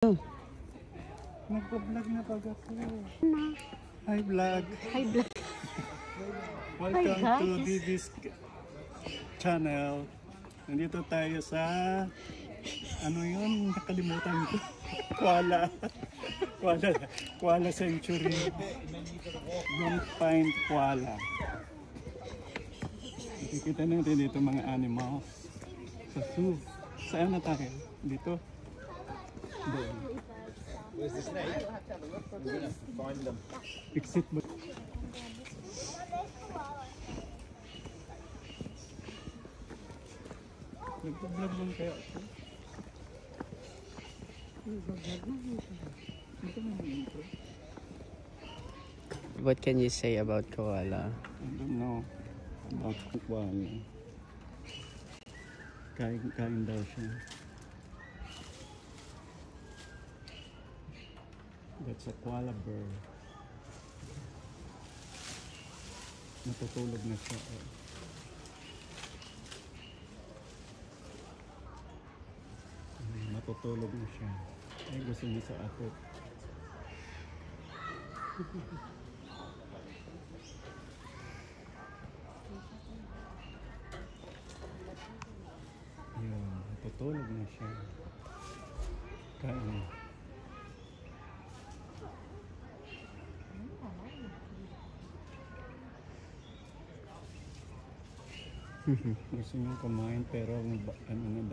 Nagpa-vlog na pag ako. Hi vlog. Hi vlog. Welcome Hi, to guys. Diddy's channel. Nandito tayo sa ano yun? Nakalimutan ko. Kuala Century. Long Pine Kuala. Nakikita natin dito mga animals. Sa zoo. Saan na tayo? Dito. Doon. Where's the snake? We're gonna find them. Exit ba? Nagpa-vlog lang kaya ako. What can you say about koala? I don't know about koala. Kain daw siya. That's a koala bird. Natutulog na siya. Matutulog na siya. Ay, gusto niya sa atot. Ayun, matutulog na siya. Kain. Gusto niya kumain pero ano na